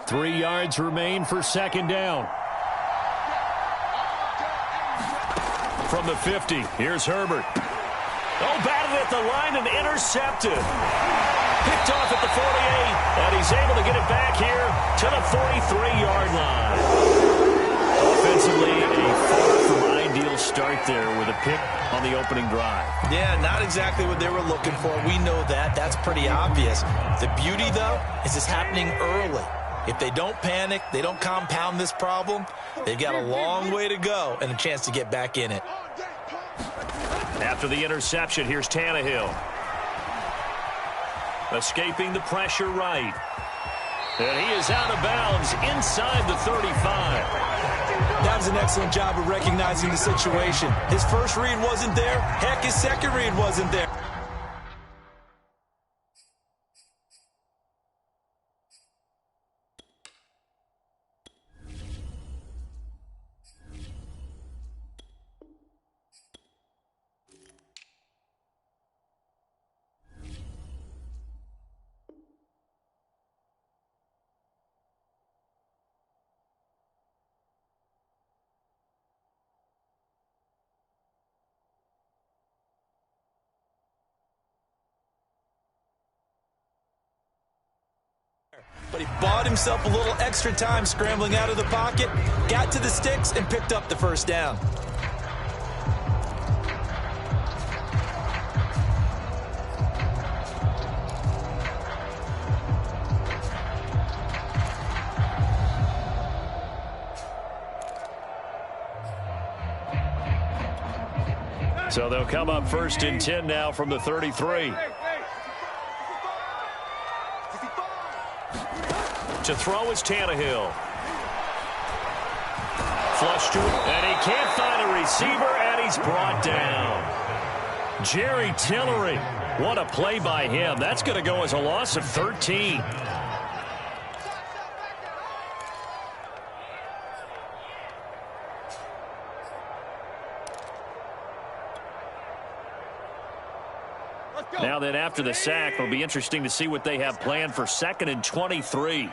3 yards remain for second down. From the 50, here's Herbert. Oh, batted at the line and intercepted. Picked off at the 48, and he's able to get it back here to the 43-yard line. Offensively, a far from ideal start there with a pick on the opening drive. Yeah, not exactly what they were looking for. We know that. That's pretty obvious. The beauty, though, is it's happening early. If they don't panic, they don't compound this problem, they've got a long way to go and a chance to get back in it. After the interception, here's Tannehill. Escaping the pressure right. And he is out of bounds inside the 35. That was an excellent job of recognizing the situation. His first read wasn't there. Heck, his second read wasn't there. But he bought himself a little extra time scrambling out of the pocket, got to the sticks, and picked up the first down. So they'll come up 1st and 10 now from the 33. To throw is Tannehill. Flush to it, and he can't find a receiver, and he's brought down. Jerry Tillery, what a play by him. That's going to go as a loss of 13. Now then, after the sack, it'll be interesting to see what they have planned for 2nd and 23.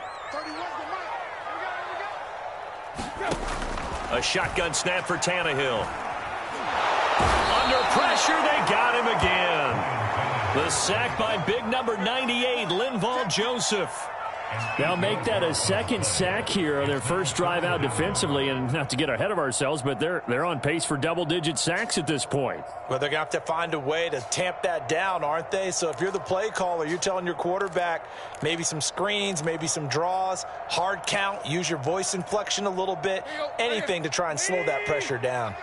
A shotgun snap for Tannehill. Under pressure, they got him again. The sack by big number 98, Linval Joseph. Now make that a second sack here on their first drive out defensively, and not to get ahead of ourselves, but they're on pace for double-digit sacks at this point. Well, they're going to have to find a way to tamp that down, aren't they? So if you're the play caller, you're telling your quarterback maybe some screens, maybe some draws, hard count, use your voice inflection a little bit, anything to try and slow that pressure down.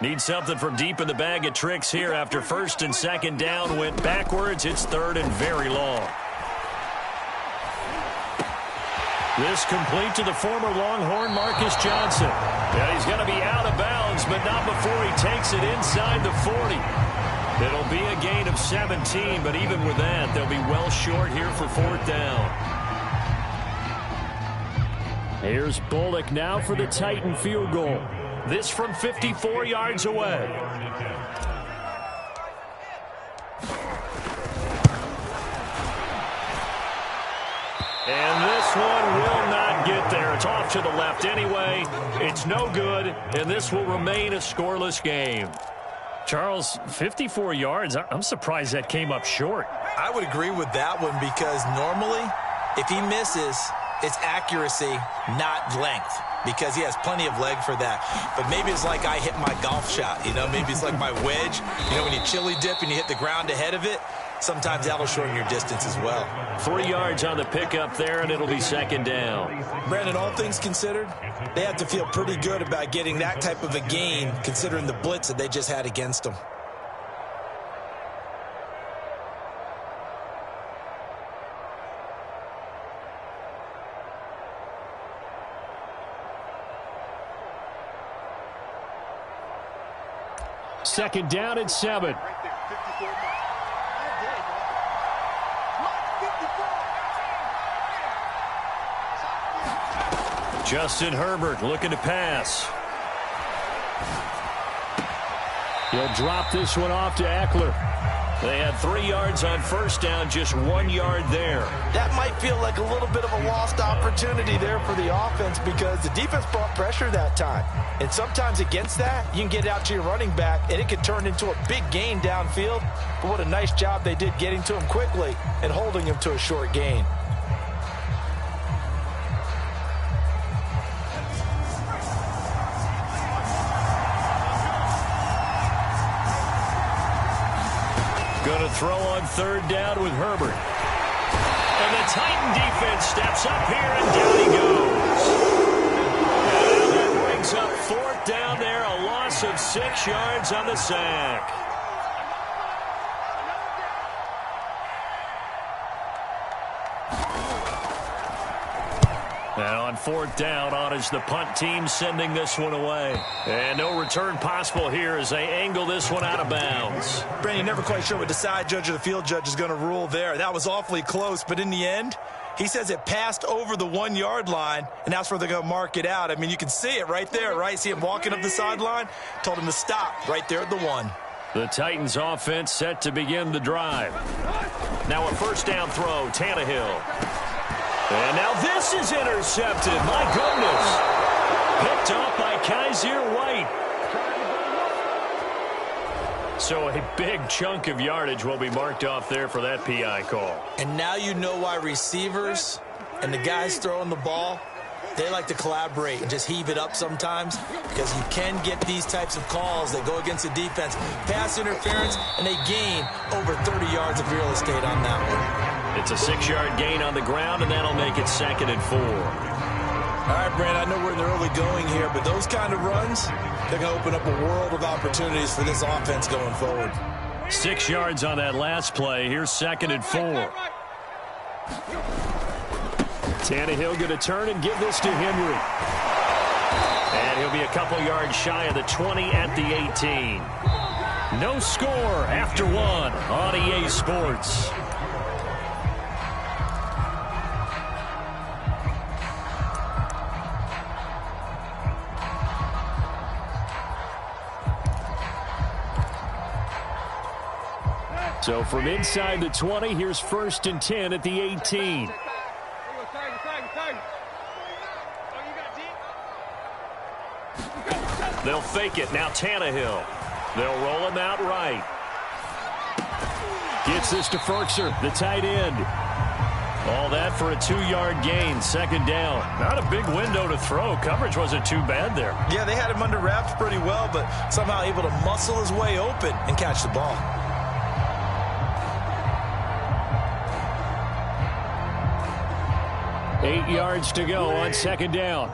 Need something from deep in the bag of tricks here after 1st and 2nd down went backwards. It's 3rd and very long. This complete to the former Longhorn Marcus Johnson. And he's going to be out of bounds, but not before he takes it inside the 40. It'll be a gain of 17, but even with that, they'll be well short here for 4th down. Here's Bullock now for the Titan field goal. This from 54 yards away. And this one will not get there. It's off to the left anyway. It's no good, and this will remain a scoreless game. Charles, 54 yards. I'm surprised that came up short. I would agree with that one because normally, if he misses, it's accuracy, not length, because he has plenty of leg for that. But maybe it's like I hit my golf shot, you know, maybe it's like my wedge. You know, when you chili dip and you hit the ground ahead of it, sometimes that'll shorten your distance as well. 3 yards on the pickup there, and it'll be 2nd down. Brandon, all things considered, they have to feel pretty good about getting that type of a gain, considering the blitz that they just had against them. Second down and 7. Justin Herbert looking to pass. He'll drop this one off to Eckler. They had 3 yards on first down, just 1 yard there. That might feel like a little bit of a lost opportunity there for the offense because the defense brought pressure that time. And sometimes against that, you can get out to your running back, and it could turn into a big gain downfield. But what a nice job they did getting to him quickly and holding him to a short gain. Going to throw on third down with Herbert. And the Titan defense steps up here, and down he goes. And that brings up fourth down there, a loss of 6 yards on the sack. And on fourth down, on is the punt team sending this one away. And no return possible here as they angle this one out of bounds. Brandon, you're never quite sure what the side judge or the field judge is going to rule there. That was awfully close, but in the end, he says it passed over the 1 yard line, and that's where they're going to mark it out. I mean, you can see it right there, right? See him walking up the sideline? Told him to stop right there at the 1. The Titans offense set to begin the drive. Now a first down throw, Tannehill. And now this is intercepted. My goodness. Picked off by Kaiser White. So a big chunk of yardage will be marked off there for that PI call. And now you know why receivers and the guys throwing the ball, they like to collaborate and just heave it up sometimes because you can get these types of calls that go against the defense. Pass interference, and they gain over 30 yards of real estate on that one. It's a 6-yard gain on the ground, and that'll make it 2nd and 4. All right, Brand, I know we're in the early going here, but those kind of runs, they're going to open up a world of opportunities for this offense going forward. 6 yards on that last play. Here's 2nd and 4. Tannehill going to turn and give this to Henry. And he'll be a couple yards shy of the 20 at the 18. No score after 1 on EA Sports. So from inside the 20, here's 1st and 10 at the 18. They'll fake it. Now Tannehill. They'll roll him out right. Gets this to Ferkser, the tight end. All that for a 2-yard gain, 2nd down. Not a big window to throw. Coverage wasn't too bad there. Yeah, they had him under wraps pretty well, but somehow able to muscle his way open and catch the ball. Eight yards to go on 2nd down.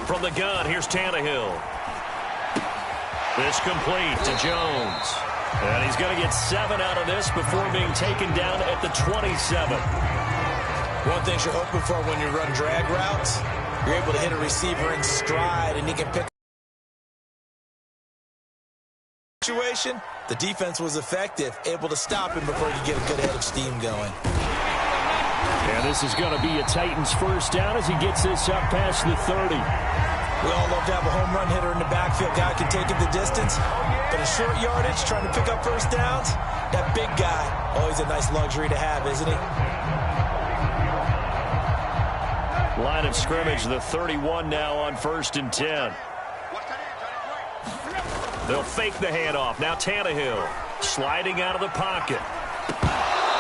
From the gun, here's Tannehill. This complete to Jones. And he's going to get 7 out of this before being taken down at the 27. One thing you're hoping for when you run drag routes, you're able to hit a receiver in stride and he can pick situation. The defense was effective, able to stop him before he could get a good head of steam going. And this is going to be a Titans first down as he gets this up past the 30. We all love to have a home run hitter in the backfield. Guy can take it the distance, but in short yardage, trying to pick up first downs, that big guy, always a nice luxury to have, isn't he? Line of scrimmage, the 31 now on 1st and 10. They'll fake the handoff. Now Tannehill sliding out of the pocket.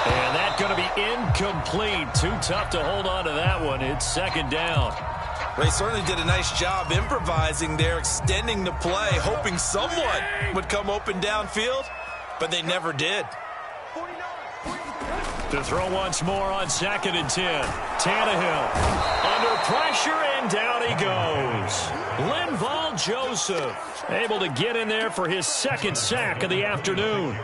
And that's going to be incomplete. Too tough to hold on to that one. It's 2nd down. They certainly did a nice job improvising there, extending the play, hoping someone would come open downfield, but they never did. To throw once more on 2nd and 10. Tannehill under pressure, and down he goes. Linval Joseph able to get in there for his 2nd sack of the afternoon.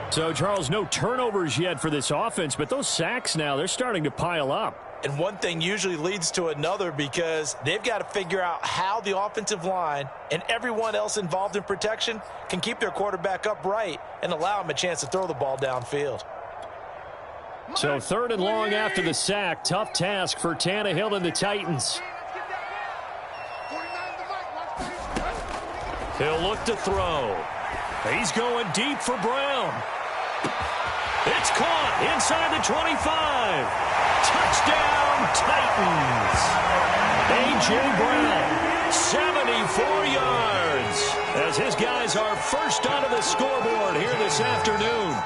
So, Charles, no turnovers yet for this offense, but those sacks now, they're starting to pile up. And one thing usually leads to another because they've got to figure out how the offensive line and everyone else involved in protection can keep their quarterback upright and allow him a chance to throw the ball downfield. So 3rd and long after the sack. Tough task for Tannehill and the Titans. He'll look to throw. He's going deep for Brown. It's caught inside the 25. Touchdown, Titans. A.J. Brown, 74 yards, as his guys are first onto the scoreboard here this afternoon.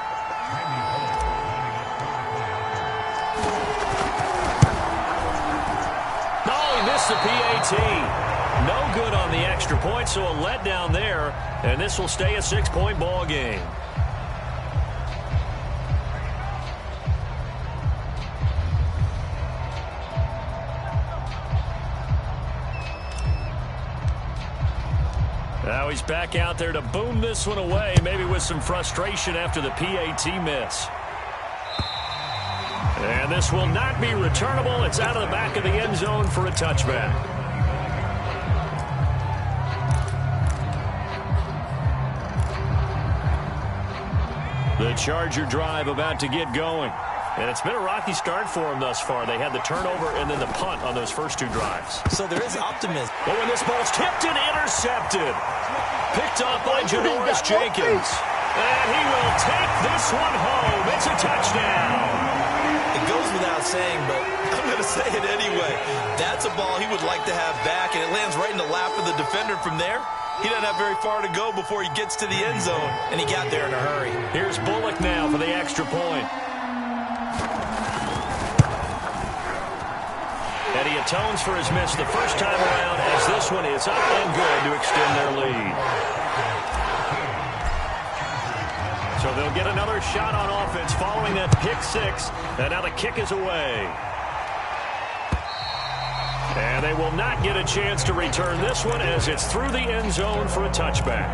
Oh, he missed the PAT. No good on the extra point, so a letdown there, and this will stay a 6-point ball game. Now he's back out there to boom this one away, maybe with some frustration after the PAT miss. And this will not be returnable. It's out of the back of the end zone for a touchback. The Charger drive about to get going. And it's been a rocky start for them thus far. They had the turnover and then the punt on those first two drives. So there is optimism. Oh, and this ball's tipped and intercepted. Picked off by Janoris Jenkins. And he will take this one home. It's a touchdown. It goes without saying, but I'm going to say it anyway. That's a ball he would like to have back, and it lands right in the lap of the defender from there. He doesn't have very far to go before he gets to the end zone, and he got there in a hurry. Here's Bullock now for the extra point. And he atones for his miss the first time around, as this one is up and good to extend their lead. So they'll get another shot on offense following that pick six, and now the kick is away. And they will not get a chance to return this one as it's through the end zone for a touchback.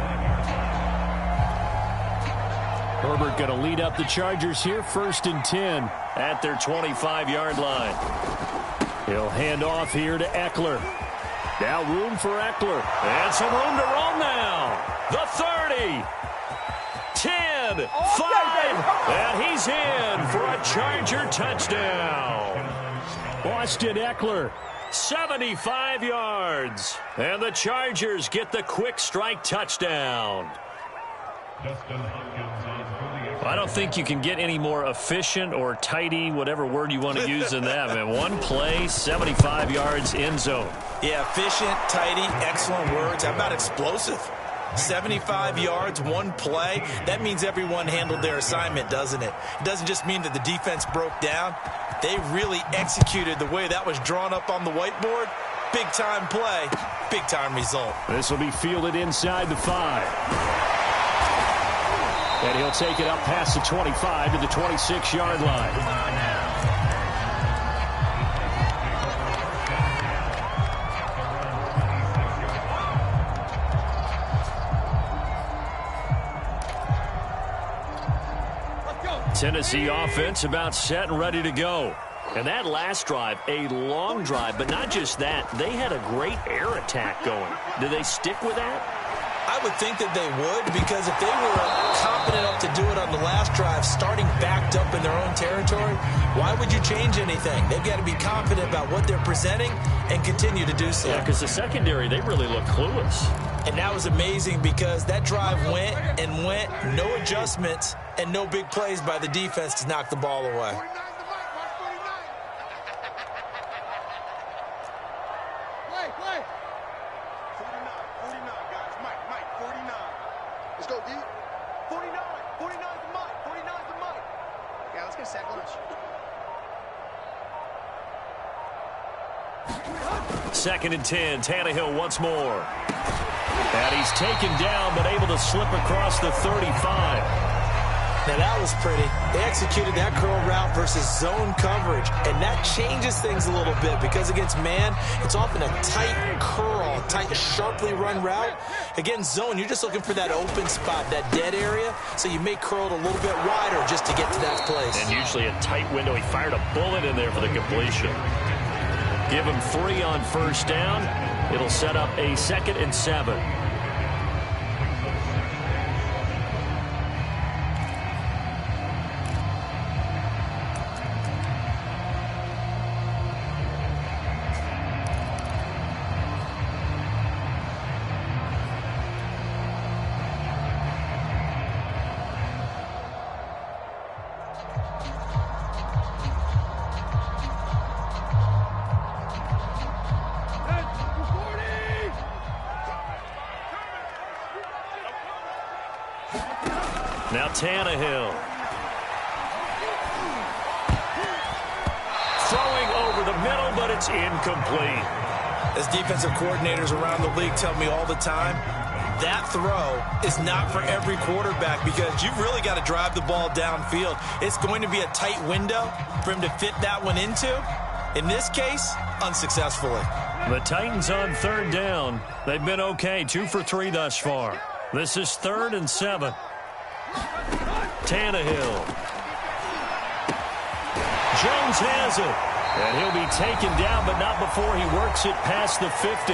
Herbert going to lead up the Chargers here, 1st and 10 at their 25-yard line. He'll hand off here to Eckler. Now room for Eckler. And some room to roam now. The 30. 10. 5. And he's in for a Charger touchdown. Austin Eckler. 75 yards. And the Chargers get the quick strike touchdown. I don't think you can get any more efficient or tidy, whatever word you want to use in that, man. One play, 75 yards, end zone. Yeah, efficient, tidy, excellent words. How about explosive? 75 yards, one play. That means everyone handled their assignment, doesn't it? It doesn't just mean that the defense broke down. They really executed the way that was drawn up on the whiteboard. Big-time play, big-time result. This will be fielded inside the 5. And he'll take it up past the 25 to the 26-yard line. Tennessee offense about set and ready to go. And that last drive, a long drive, but not just that. They had a great air attack going. Do they stick with that? I would think that they would, because if they were confident enough to do it on the last drive, starting backed up in their own territory, why would you change anything? They've got to be confident about what they're presenting and continue to do so. Yeah, because the secondary, they really look clueless. And that was amazing because that drive went and went, no adjustments, and no big plays by the defense to knock the ball away. Second and 10, Tannehill once more. And he's taken down, but able to slip across the 35. Now that was pretty. They executed that curl route versus zone coverage, and that changes things a little bit because against man, it's often a tight curl, tight, sharply run route. Against zone, you're just looking for that open spot, that dead area, so you may curl it a little bit wider just to get to that place. And usually a tight window. He fired a bullet in there for the completion. Give him 3 on first down. It'll set up a 2nd and 7. Now Tannehill. Throwing over the middle, but it's incomplete. As defensive coordinators around the league tell me all the time, that throw is not for every quarterback because you've really got to drive the ball downfield. It's going to be a tight window for him to fit that one into. In this case, unsuccessfully. The Titans on third down. They've been okay, 2 for 3 thus far. This is 3rd and 7. Tannehill. Jones has it. And he'll be taken down, but not before he works it past the 50.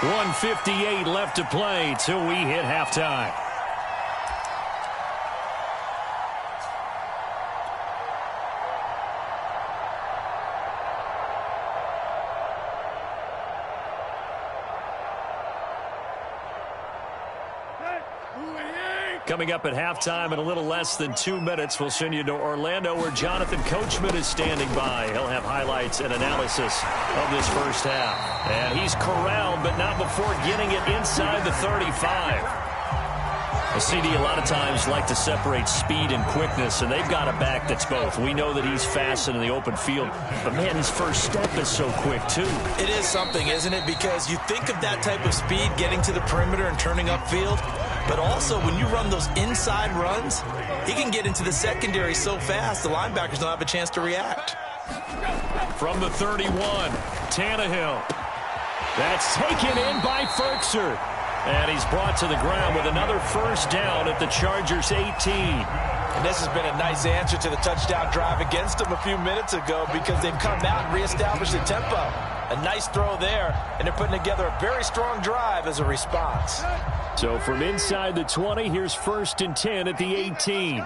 1:58 left to play till we hit halftime. Coming up at halftime in a little less than 2 minutes, we'll send you to Orlando where Jonathan Coachman is standing by. He'll have highlights and analysis of this first half. And he's corralled, but not before getting it inside the 35. A CD a lot of times like to separate speed and quickness, and they've got a back that's both. We know that he's fast in the open field, but man, his first step is so quick too. It is something, isn't it? Because you think of that type of speed getting to the perimeter and turning upfield, but also when you run those inside runs, he can get into the secondary so fast the linebackers don't have a chance to react. From the 31, Tannehill. That's taken in by Ferkser. And he's brought to the ground with another first down at the Chargers' 18. And this has been a nice answer to the touchdown drive against them a few minutes ago because they've come out and reestablished the tempo. A nice throw there, and they're putting together a very strong drive as a response. So from inside the 20, here's 1st and 10 at the 18.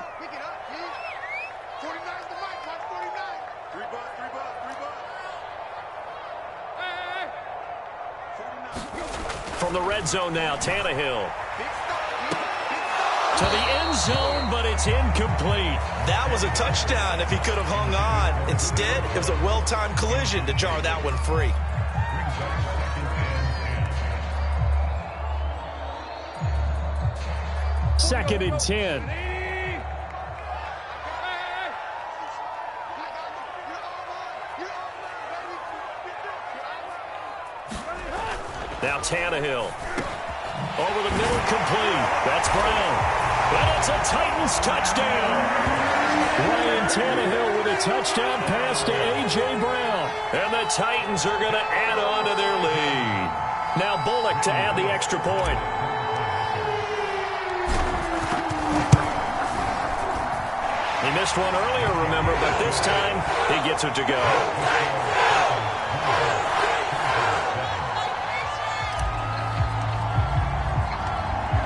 From the red zone now, Tannehill. To the end zone, but it's incomplete. That was a touchdown if he could have hung on. Instead, it was a well-timed collision to jar that one free. Second and 10. Now Tannehill. Over the middle, complete. That's Brown. And it's a Titans touchdown. Ryan Tannehill with a touchdown pass to A.J. Brown. And the Titans are going to add on to their lead. Now Bullock to add the extra point. He missed one earlier, remember, but this time he gets it to go.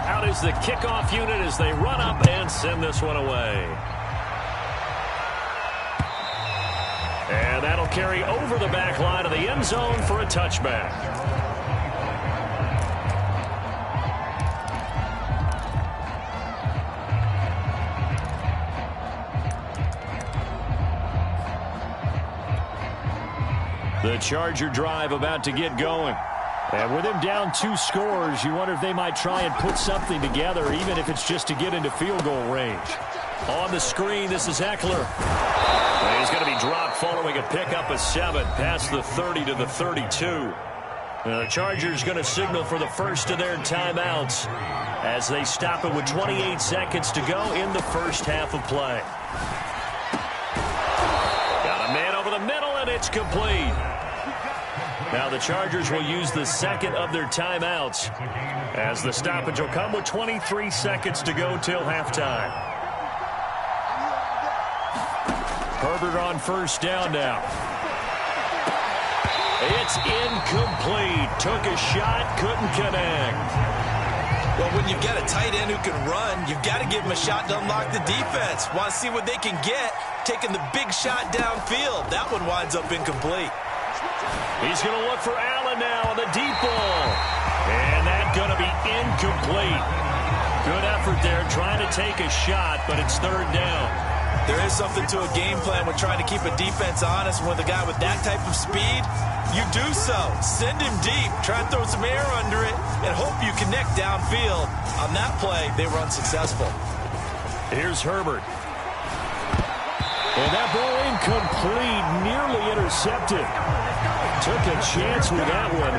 Out is the kickoff unit as they run up and send this one away. And that'll carry over the back line of the end zone for a touchback. The Charger drive about to get going. And with him down 2 scores, you wonder if they might try and put something together, even if it's just to get into field goal range. On the screen, this is Eckler. And he's going to be dropped following a pickup of 7 past the 30 to the 32. The Chargers going to signal for the first of their timeouts as they stop it with 28 seconds to go in the first half of play. Got a man over the middle, and it's complete. Now the Chargers will use the second of their timeouts as the stoppage will come with 23 seconds to go till halftime. Herbert on first down now. It's incomplete. Took a shot, couldn't connect. Well, when you've got a tight end who can run, you've got to give him a shot to unlock the defense. Want to see what they can get, taking the big shot downfield. That one winds up incomplete. He's going to look for Allen now on the deep ball. And that's going to be incomplete. Good effort there trying to take a shot, but it's third down. There is something to a game plan when trying to keep a defense honest. With a guy with that type of speed, you do so. Send him deep. Try and throw some air under it and hope you connect downfield. On that play, they were unsuccessful. Here's Herbert. And that ball incomplete, nearly intercepted. Took a chance with that one.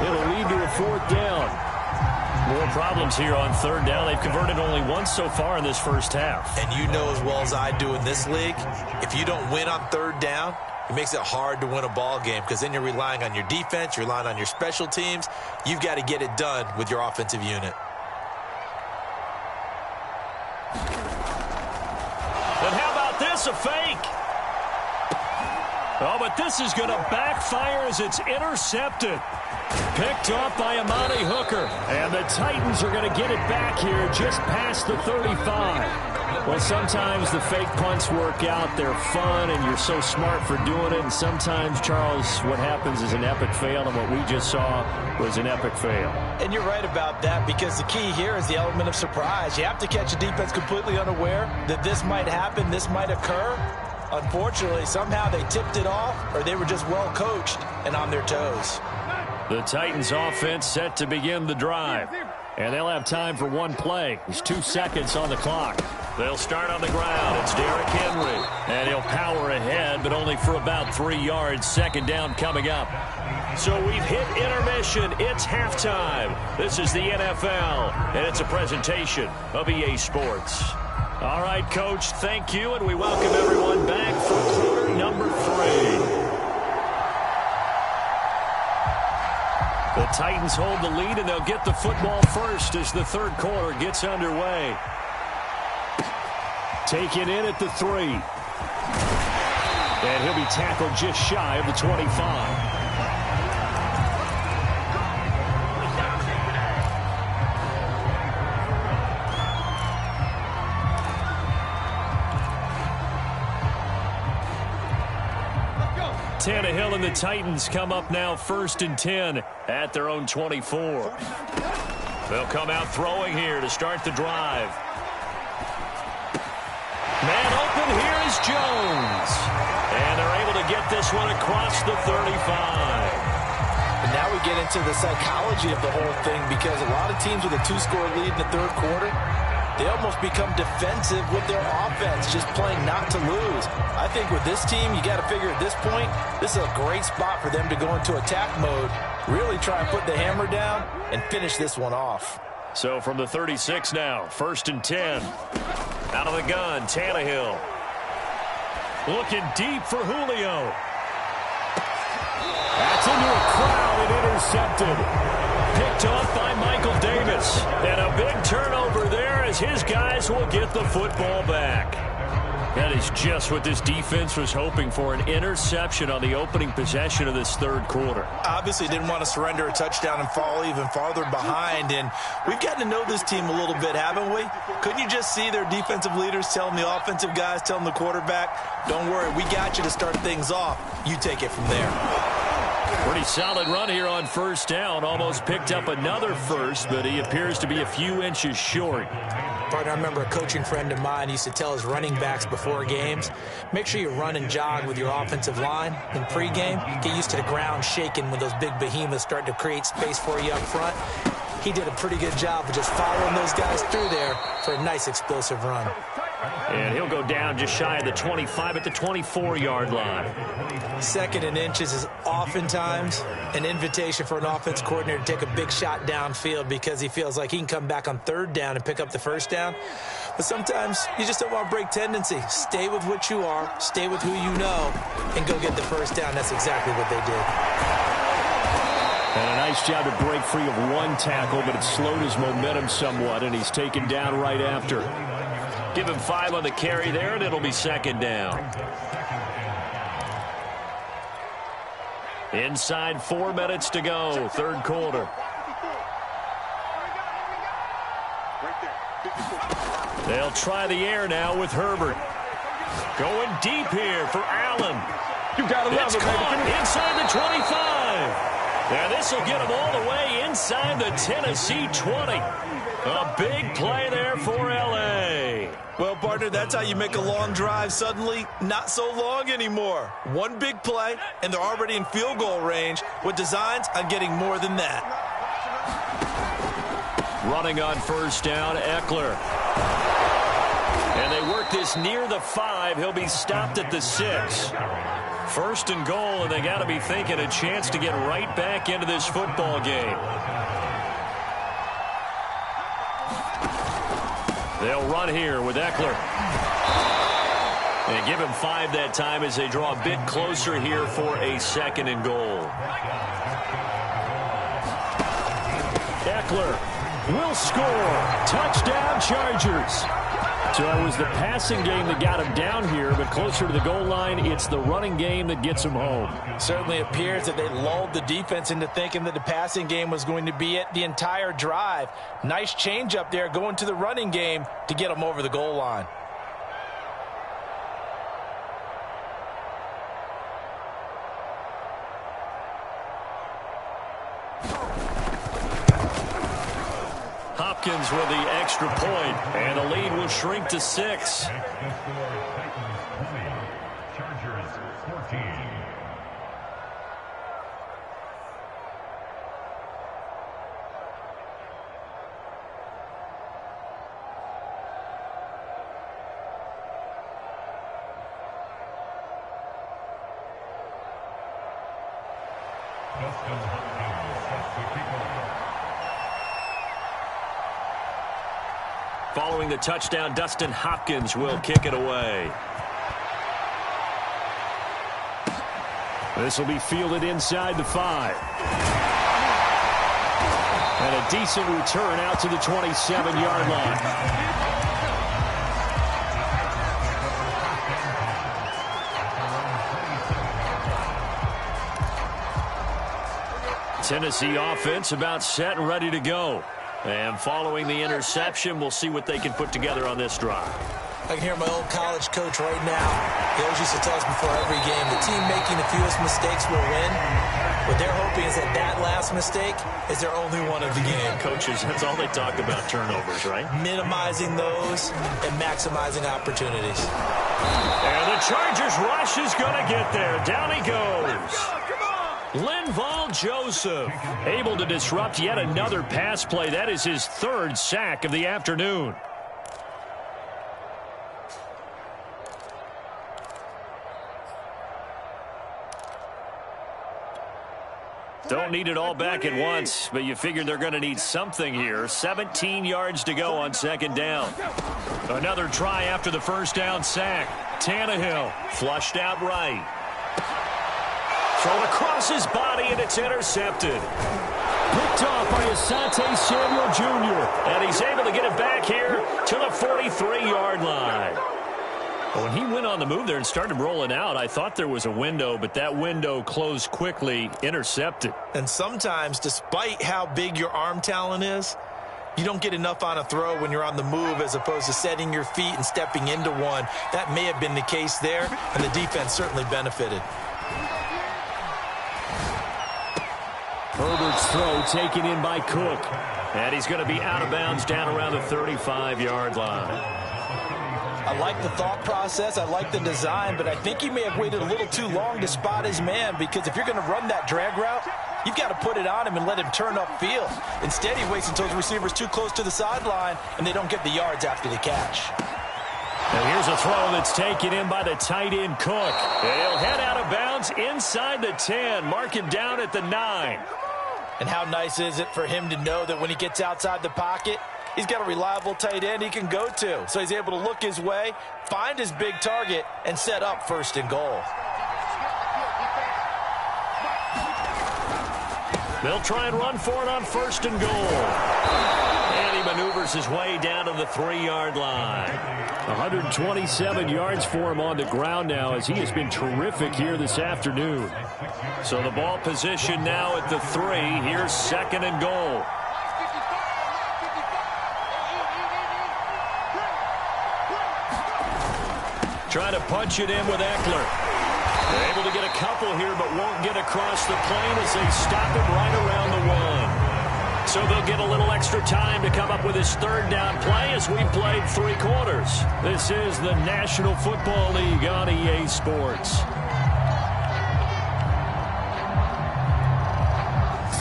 It'll lead to a 4th down. More problems here on 3rd down. They've converted only once so far in this first half. And you know as well as I do in this league, if you don't win on 3rd down, it makes it hard to win a ball game because then you're relying on your defense, you're relying on your special teams. You've got to get it done with your offensive unit. And how about this, a fake? Oh, but this is going to backfire as it's intercepted. Picked off by Amani Hooker. And the Titans are going to get it back here just past the 35. Well, sometimes the fake punts work out. They're fun, and you're so smart for doing it. And sometimes, Charles, what happens is an epic fail, and what we just saw was an epic fail. And you're right about that because the key here is the element of surprise. You have to catch a defense completely unaware that this might happen, this might occur. Unfortunately, somehow they tipped it off, or they were just well coached and on their toes. The Titans offense set to begin the drive. And they'll have time for one play. There's 2 seconds on the clock. They'll start on the ground. It's Derrick Henry. And he'll power ahead, but only for about 3 yards. 2nd down coming up. So we've hit intermission. It's halftime. This is the NFL, and it's a presentation of EA Sports. All right, Coach, thank you, and we welcome everyone back for quarter number 3. The Titans hold the lead, and they'll get the football first as the 3rd quarter gets underway. Taken in at the 3. And he'll be tackled just shy of the 25. 10 and the Titans come up now 1st and 10 at their own 24. They'll come out throwing here to start the drive. Man open, here is Jones. And they're able to get this one across the 35. And now we get into the psychology of the whole thing because a lot of teams with a 2-score lead in the 3rd quarter, they almost become defensive with their offense, just playing not to lose. I think with this team, you got to figure at this point, this is a great spot for them to go into attack mode, really try and put the hammer down and finish this one off. So from the 36 now, 1st and 10. Out of the gun, Tannehill. Looking deep for Julio. That's into a crowd and intercepted. Picked off by Michael Davis. And a big turnover there as his guys will get the football back. That is just what this defense was hoping for, an interception on the opening possession of this 3rd quarter. Obviously didn't want to surrender a touchdown and fall even farther behind, and we've gotten to know this team a little bit, haven't we? Couldn't you just see their defensive leaders telling the offensive guys, telling the quarterback, don't worry, we got you to start things off. You take it from there. Pretty solid run here on 1st down. Almost picked up another first, but he appears to be a few inches short. Partner, I remember a coaching friend of mine used to tell his running backs before games, make sure you run and jog with your offensive line in pregame. Get used to the ground shaking when those big behemoths start to create space for you up front. He did a pretty good job of just following those guys through there for a nice explosive run. And he'll go down just shy of the 25 at the 24-yard line. 2nd and inches is oftentimes an invitation for an offense coordinator to take a big shot downfield because he feels like he can come back on 3rd down and pick up the 1st down. But sometimes you just don't want to break tendency. Stay with what you are, stay with who you know, and go get the 1st down. That's exactly what they did. And a nice job to break free of one tackle, but it slowed his momentum somewhat, and he's taken down right after. Give him 5 on the carry there, and it'll be 2nd down. Inside 4 minutes to go, 3rd quarter. They'll try the air now with Herbert. Going deep here for Allen. You gotta love it's it, caught baby. inside the 25. And this will get him all the way inside the Tennessee 20. A big play there for L.A. Well, partner, that's how you make a long drive suddenly not so long anymore. One big play, and they're already in field goal range with designs on getting more than that. Running on 1st down, Eckler. And they work this near the 5. He'll be stopped at the 6. First and goal, and they got to be thinking a chance to get right back into this football game. They'll run here with Eckler. And give him 5 that time as they draw a bit closer here for a second and goal. Eckler will score. Touchdown, Chargers. So it was the passing game that got him down here, but closer to the goal line, it's the running game that gets him home. Certainly appears that they lulled the defense into thinking that the passing game was going to be it the entire drive. Nice change up there going to the running game to get them over the goal line. Hopkins with the extra point, and the lead will shrink to 6. Chargers 14. Following the touchdown, Dustin Hopkins will kick it away. This will be fielded inside the 5. And a decent return out to the 27-yard line. Tennessee offense about set and ready to go. And following the interception, we'll see what they can put together on this drive. I can hear my old college coach right now. He always used to tell us before every game, the team making the fewest mistakes will win. What they're hoping is that that last mistake is their only one of the game. Coaches, that's all they talk about, turnovers, right? Minimizing those and maximizing opportunities. And the Chargers rush is going to get there. Down he goes. Linval Joseph able to disrupt yet another pass play. That is his 3rd sack of the afternoon. Don't need it all back at once, but you figure they're going to need something here. 17 yards to go on 2nd down. Another try after the first down sack. Tannehill flushed out right. Thrown across his body, and it's intercepted. Picked off by Asante Samuel Jr., and he's able to get it back here to the 43-yard line. When he went on the move there and started rolling out, I thought there was a window, but that window closed quickly, intercepted. And sometimes, despite how big your arm talent is, you don't get enough on a throw when you're on the move as opposed to setting your feet and stepping into one. That may have been the case there, and the defense certainly benefited. Herbert's throw taken in by Cook. And he's going to be out of bounds down around the 35-yard line. I like the thought process. I like the design, but I think he may have waited a little too long to spot his man, because if you're going to run that drag route, you've got to put it on him and let him turn upfield. Instead, he waits until his receiver's too close to the sideline, and they don't get the yards after the catch. And here's a throw that's taken in by the tight end, Cook. And he'll head out of bounds inside the 10. Mark him down at the 9. And how nice is it for him to know that when he gets outside the pocket, he's got a reliable tight end he can go to. So he's able to look his way, find his big target, and set up 1st and goal. They'll try and run for it on 1st and goal. And he maneuvers his way down to the 3-yard line. 127 yards for him on the ground now, as he has been terrific here this afternoon. So the ball position now at the 3. Here's 2nd and goal. Trying to punch it in with Eckler. They're able to get a couple here, but won't get across the plane as they stop him right around the 1. So they'll get a little extra time to come up with his 3rd down play as we've played 3 quarters. This is the National Football League on EA Sports.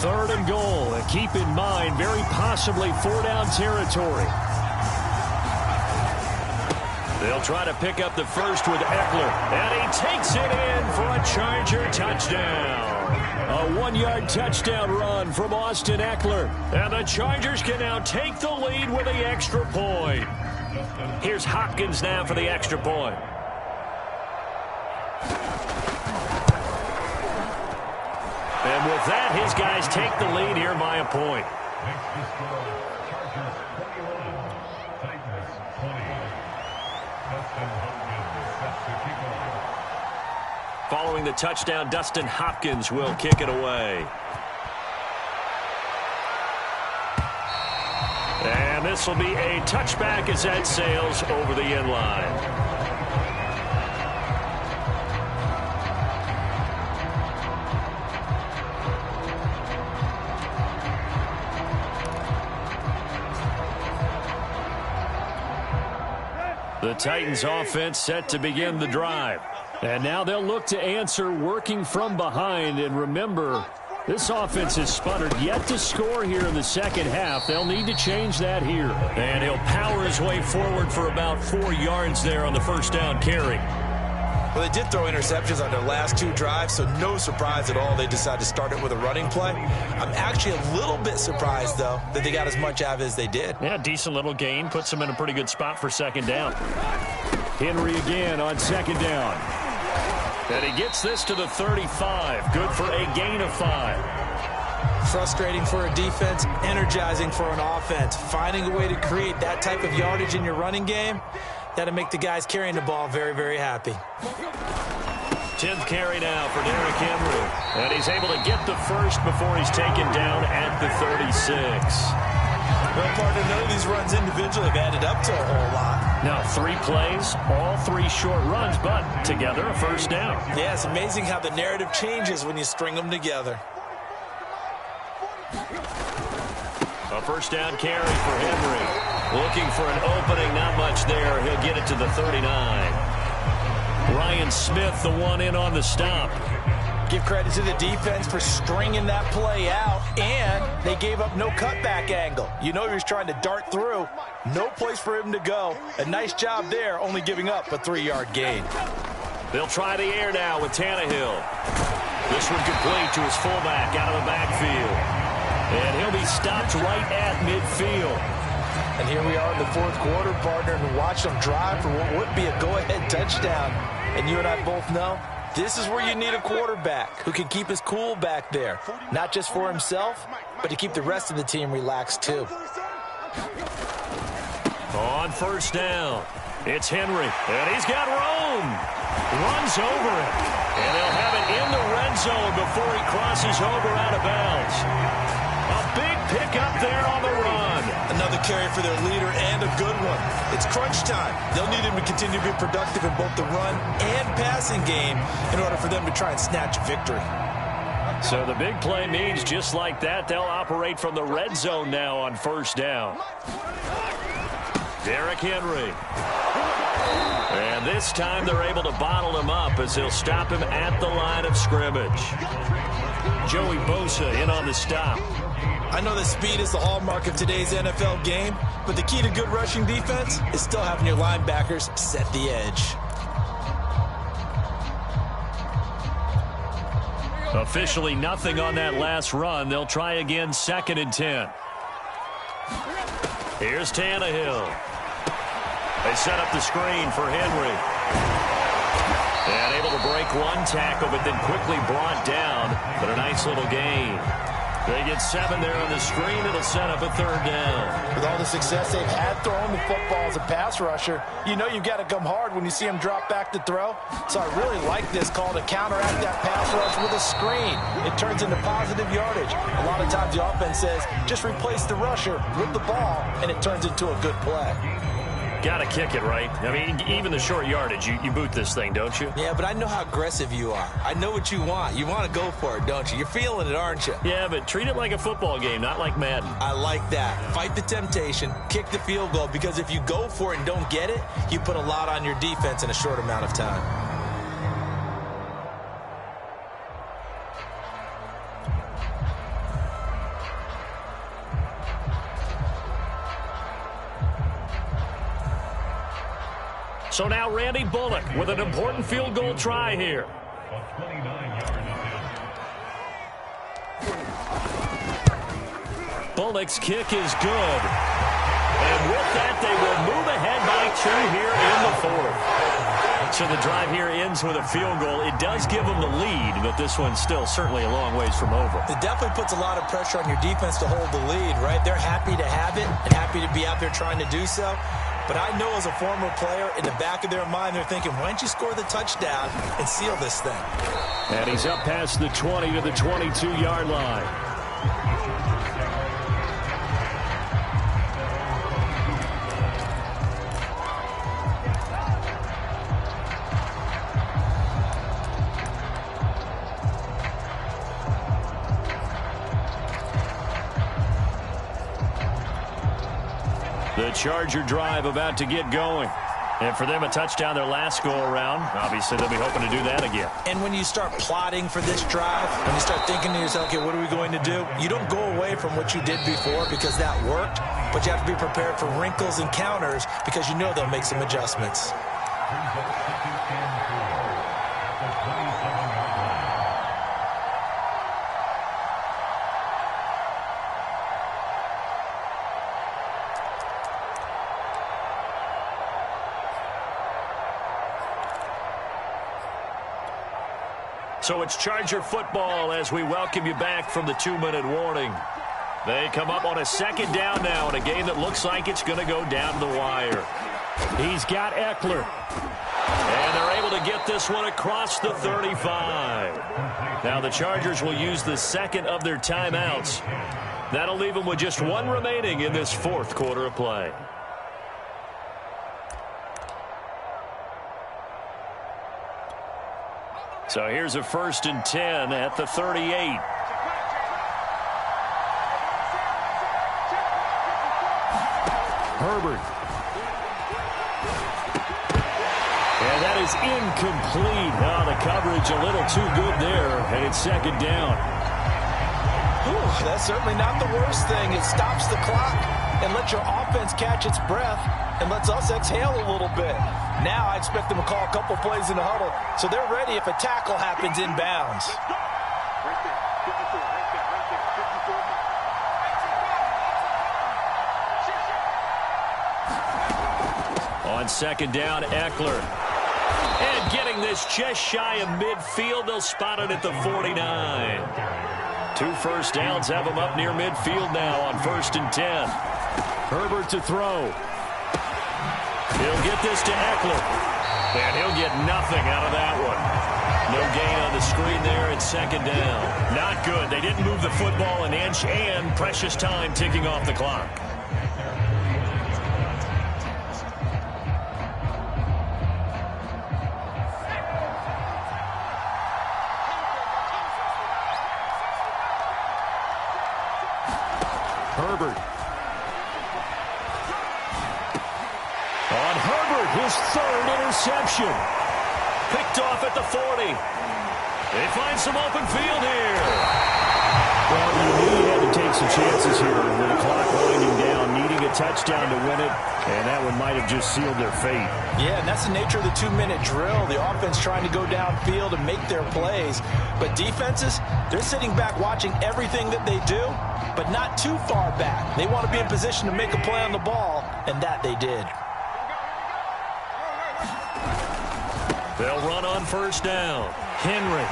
3rd and goal, and keep in mind, very possibly 4-down territory. They'll try to pick up the first with Eckler, and he takes it in for a Charger touchdown. A 1-yard touchdown run from Austin Eckler, and the Chargers can now take the lead with the extra point. Here's Hopkins now for the extra point. And with that, his guys take the lead here by a point. Next to score, Chargers 21, Titans 20. Dustin Hopkins set to kick off. Following the touchdown, Dustin Hopkins will kick it away. And this will be a touchback as that sails over the end line. The Titans offense set to begin the drive. And now they'll look to answer working from behind. And remember, this offense has sputtered yet to score here in the second half. They'll need to change that here. And he'll power his way forward for about 4 yards there on the first down carry. Well, they did throw interceptions on their last 2 drives, so no surprise at all they decided to start it with a running play. I'm actually a little bit surprised, though, that they got as much out of it as they did. Yeah, decent little gain. Puts them in a pretty good spot for second down. Henry again on second down. And he gets this to the 35. Good for a gain of 5. Frustrating for a defense, energizing for an offense. Finding a way to create that type of yardage in your running game, that'll make the guys carrying the ball very, very happy. 10th carry now for Derrick Henry. And he's able to get the first before he's taken down at the 36. Well, partner, none of these runs individually have added up to a whole lot. Now 3 plays, all 3 short runs, but together a first down. Yeah, it's amazing how the narrative changes when you string them together. A first down carry for Henry. Looking for an opening, not much there. He'll get it to the 39. Ryan Smith, the one in on the stop. Give credit to the defense for stringing that play out, and they gave up no cutback angle. You know he was trying to dart through. No place for him to go. A nice job there, only giving up a 3-yard gain. They'll try the air now with Tannehill. This one complete to his fullback out of the backfield. And he'll be stopped right at midfield. And here we are in the 4th quarter, partner, and watch them drive for what would be a go-ahead touchdown. And you and I both know, this is where you need a quarterback who can keep his cool back there. Not just for himself, but to keep the rest of the team relaxed too. On first down, it's Henry, and he's got room. Runs over it, and they'll have it in the red zone before he crosses over out of bounds. A big pickup there on the run. Another carry for their leader and a good one. It's crunch time. They'll need him to continue to be productive in both the run and passing game in order for them to try and snatch victory. So the big play means just like that, they'll operate from the red zone now on first down. Derrick Henry. And this time they're able to bottle him up as they'll stop him at the line of scrimmage. Joey Bosa in on the stop. I know that speed is the hallmark of today's NFL game, but the key to good rushing defense is still having your linebackers set the edge. Officially nothing on that last run. They'll try again, 2nd and 10. Here's Tannehill. They set up the screen for Henry. And able to break one tackle, but then quickly brought down. But a nice little gain. They get 7 there on the screen. It'll set up a 3rd down. With all the success they've had throwing the football as a pass rusher, you know you've got to come hard when you see them drop back to throw. So I really like this call to counteract that pass rush with a screen. It turns into positive yardage. A lot of times the offense says, just replace the rusher with the ball, and it turns into a good play. Got to kick it, right? I mean, even the short yardage, you boot this thing, don't you? Yeah, but I know how aggressive you are. I know what you want. You want to go for it, don't you? You're feeling it, aren't you? Yeah, but treat it like a football game, not like Madden. I like that. Fight the temptation, kick the field goal, because if you go for it and don't get it, you put a lot on your defense in a short amount of time. So now Randy Bullock with an important field goal try here. A 29-yard attempt. Bullock's kick is good. And with that, they will move ahead by 2 here in the 4th. So the drive here ends with a field goal. It does give them the lead, but this one's still certainly a long ways from over. It definitely puts a lot of pressure on your defense to hold the lead, right? They're happy to have it and happy to be out there trying to do so. But I know as a former player, in the back of their mind, they're thinking, why don't you score the touchdown and seal this thing? And he's up past the 20 to the 22-yard line. The Charger drive about to get going. And for them, a touchdown their last go-around. Obviously, they'll be hoping to do that again. And when you start plotting for this drive, when you start thinking to yourself, okay, what are we going to do? You don't go away from what you did before because that worked, but you have to be prepared for wrinkles and counters because you know they'll make some adjustments. So it's Charger football as we welcome you back from the 2-minute warning. They come up on a 2nd down now in a game that looks like it's going to go down to the wire. He's got Eckler. And they're able to get this one across the 35. Now the Chargers will use the 2nd of their timeouts. That'll leave them with just 1 remaining in this 4th quarter of play. So here's a 1st and 10 at the 38. Herbert. And that is incomplete. Oh, the coverage a little too good there, and it's 2nd down. Whew, that's certainly not the worst thing. It stops the clock and lets your offense catch its breath and lets us exhale a little bit. Now I expect them to call a couple plays in the huddle, so they're ready if a tackle happens inbounds. On 2nd down, Eckler. And getting this just shy of midfield, they'll spot it at the 49. 2 first downs have them up near midfield now on 1st and 10. Herbert to throw. He'll get this to Eckler. And he'll get nothing out of that one. No gain on the screen there at 2nd down. Not good. They didn't move the football an inch, and precious time ticking off the clock. Herbert. On Herbert, his 3rd interception. Picked off at the 40. They find some open field here. Well, you knew you had to take some chances here with the clock winding down, needing a touchdown to win it, and that one might have just sealed their fate. Yeah, and that's the nature of the 2-minute drill. The offense trying to go downfield and make their plays. But defenses, they're sitting back watching everything that they do, but not too far back. They want to be in position to make a play on the ball, and that they did. They'll run on 1st down. Henry.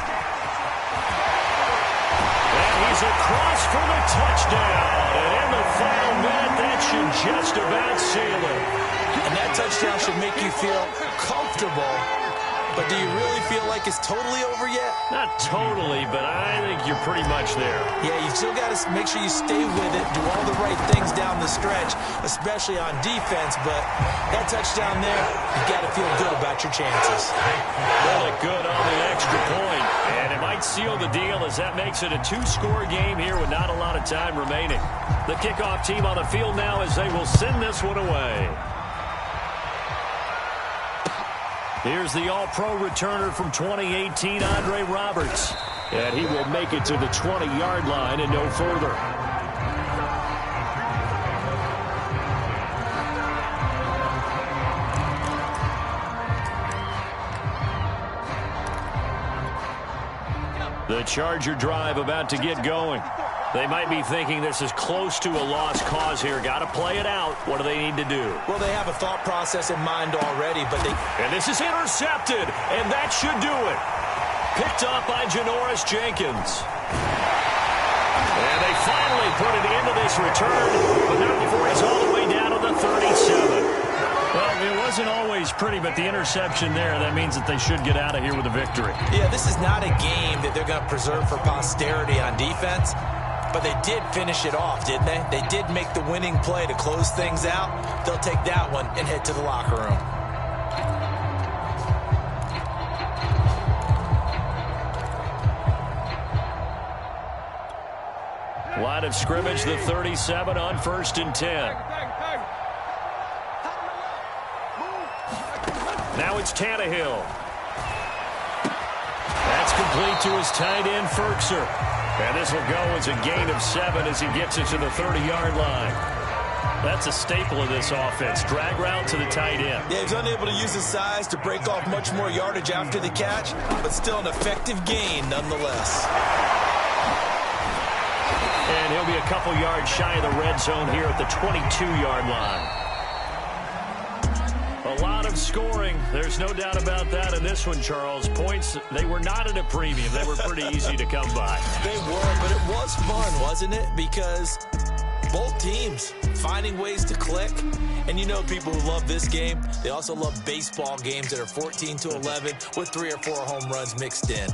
And he's across for the touchdown. And in the final minute, that should just about seal it. And that touchdown should make you feel comfortable. But do you really feel like it's totally over yet? Not totally, but I think you're pretty much there. Yeah, you still got to make sure you stay with it, do all the right things down the stretch, especially on defense. But that touchdown there, you got to feel good about your chances. Really good on the extra point. And it might seal the deal as that makes it a 2-score game here with not a lot of time remaining. The kickoff team on the field now as they will send this one away. Here's the all-pro returner from 2018, Andre Roberts. And he will make it to the 20-yard line and no further. The Charger drive about to get going. They might be thinking this is close to a lost cause here. Got to play it out. What do they need to do? Well, they have a thought process in mind already, but they... And this is intercepted, and that should do it. Picked up by Janoris Jenkins. And they finally put it into this return, but not before he's all the way down to the 37. Well, it wasn't always pretty, but the interception there, that means that they should get out of here with a victory. Yeah, this is not a game that they're going to preserve for posterity on defense, but they did finish it off, didn't they? They did make the winning play to close things out. They'll take that one and head to the locker room. Line of scrimmage, the 37 on 1st and 10. Now it's Tannehill. That's complete to his tight end, Ferkser. And this will go as a gain of 7 as he gets it to the 30-yard line. That's a staple of this offense. Drag route to the tight end. Yeah, he's unable to use his size to break off much more yardage after the catch, but still an effective gain nonetheless. And he'll be a couple yards shy of the red zone here at the 22-yard line. A lot of scoring. There's no doubt about that in this one, Charles. Points, they were not at a premium. They were pretty easy to come by. They were, but it was fun, wasn't it? Because both teams finding ways to click. And you know people who love this game, they also love baseball games that are 14-11 with 3 or 4 home runs mixed in.